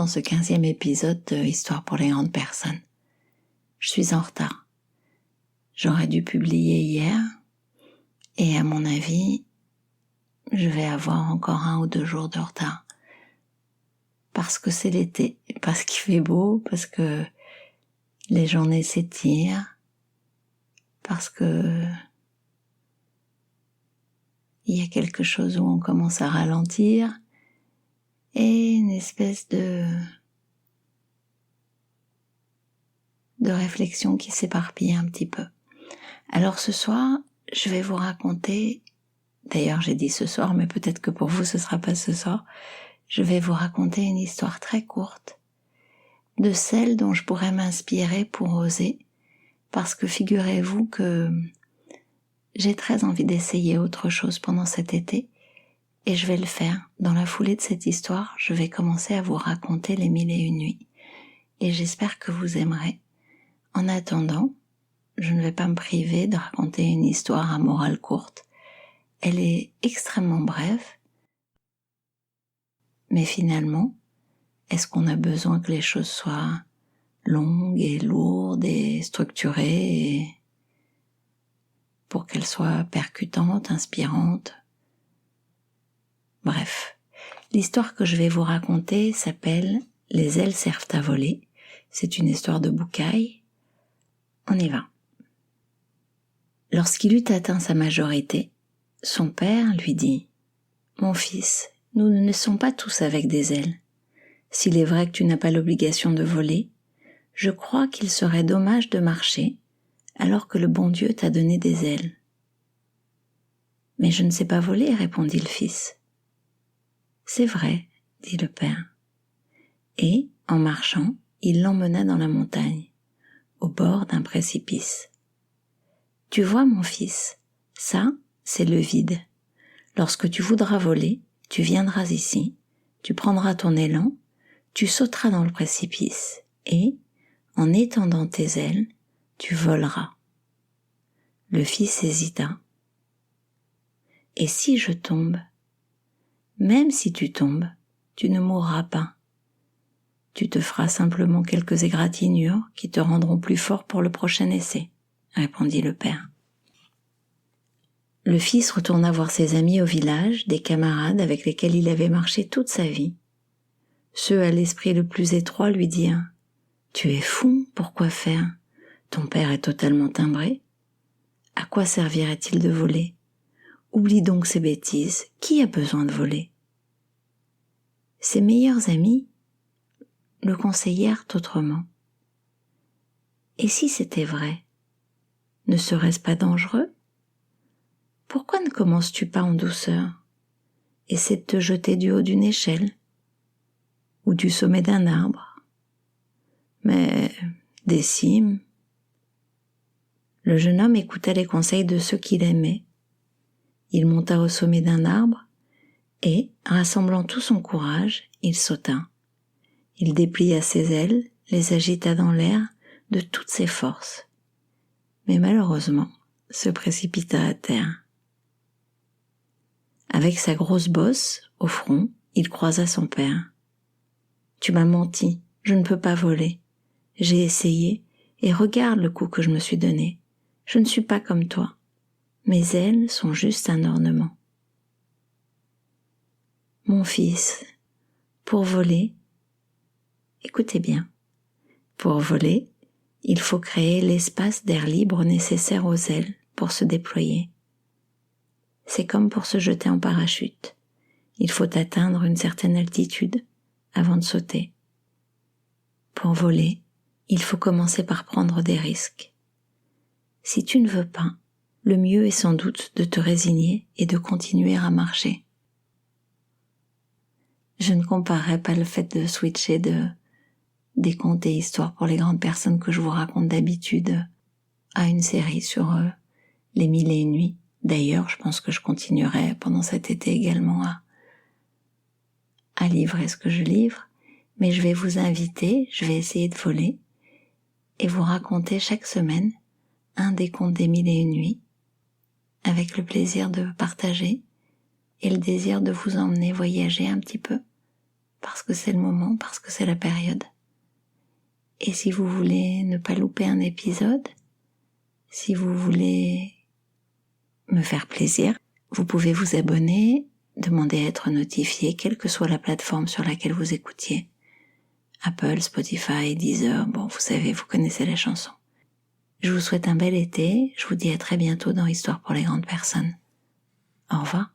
dans ce 15e épisode de Histoire pour les grandes personnes. Je suis en retard. J'aurais dû publier hier et à mon avis, je vais avoir encore 1 ou 2 jours de retard. Parce que c'est l'été, parce qu'il fait beau, parce que les journées s'étirent, parce que il y a quelque chose où on commence à ralentir et une espèce de réflexion qui s'éparpille un petit peu. Alors ce soir, je vais vous raconter, d'ailleurs j'ai dit ce soir, mais peut-être que pour vous ce sera pas ce soir, je vais vous raconter une histoire très courte de celle dont je pourrais m'inspirer pour oser, parce que figurez-vous que j'ai très envie d'essayer autre chose pendant cet été, et je vais le faire. Dans la foulée de cette histoire, je vais commencer à vous raconter les 1001 nuits, et j'espère que vous aimerez. En attendant, je ne vais pas me priver de raconter une histoire à morale courte. Elle est extrêmement brève, mais finalement, est-ce qu'on a besoin que les choses soient longues et lourdes et structurées pour qu'elles soient percutantes, inspirantes? Bref, l'histoire que je vais vous raconter s'appelle « Les ailes servent à voler ». C'est une histoire de Bucaille. On y va. Lorsqu'il eut atteint sa majorité, son père lui dit « Mon fils, nous ne naissons pas tous avec des ailes. S'il est vrai que tu n'as pas l'obligation de voler, je crois qu'il serait dommage de marcher alors que le bon Dieu t'a donné des ailes. » « Mais je ne sais pas voler, répondit le fils. « C'est vrai, dit le père. » Et, en marchant, il l'emmena dans la montagne, au bord d'un précipice. « Tu vois, mon fils, ça, c'est le vide. Lorsque tu voudras voler, tu viendras ici, tu prendras ton élan, tu sauteras dans le précipice et, en étendant tes ailes, tu voleras. » Le fils hésita. « Et si je tombe ? Même si tu tombes, tu ne mourras pas. Tu te feras simplement quelques égratignures qui te rendront plus fort pour le prochain essai, » répondit le père. Le fils retourna voir ses amis au village, des camarades avec lesquels il avait marché toute sa vie. Ceux à l'esprit le plus étroit lui dirent « Tu es fou, pourquoi faire ? Ton père est totalement timbré. À quoi servirait-il de voler ? Oublie donc ces bêtises, qui a besoin de voler ?» Ses meilleurs amis le conseillèrent autrement. Et si c'était vrai, ne serait-ce pas dangereux ? Pourquoi ne commences-tu pas en douceur ? Essaie de te jeter du haut d'une échelle ou du sommet d'un arbre. Mais des cimes... Le jeune homme écouta les conseils de ceux qu'il aimait. Il monta au sommet d'un arbre et, rassemblant tout son courage, il sauta. Il déplia ses ailes, les agita dans l'air de toutes ses forces. Mais malheureusement, se précipita à terre. Avec sa grosse bosse au front, il croisa son père. « Tu m'as menti, je ne peux pas voler. J'ai essayé et regarde le coup que je me suis donné. Je ne suis pas comme toi. Mes ailes sont juste un ornement. » « Mon fils, pour voler, écoutez bien, pour voler, il faut créer l'espace d'air libre nécessaire aux ailes pour se déployer. C'est comme pour se jeter en parachute. Il faut atteindre une certaine altitude avant de sauter. Pour voler, il faut commencer par prendre des risques. Si tu ne veux pas, le mieux est sans doute de te résigner et de continuer à marcher. Je ne comparerai pas le fait de switcher des contes et histoires pour les grandes personnes que je vous raconte d'habitude à une série sur les 1001 nuits. D'ailleurs, je pense que je continuerai pendant cet été également à livrer ce que je livre, mais je vais vous inviter, je vais essayer de voler et vous raconter chaque semaine un des contes des 1001 nuits avec le plaisir de partager et le désir de vous emmener voyager un petit peu parce que c'est le moment, parce que c'est la période. Et si vous voulez ne pas louper un épisode, si vous voulez me faire plaisir, vous pouvez vous abonner, demander à être notifié, quelle que soit la plateforme sur laquelle vous écoutiez. Apple, Spotify, Deezer, bon, vous savez, vous connaissez la chanson. Je vous souhaite un bel été, je vous dis à très bientôt dans Histoire pour les grandes personnes. Au revoir.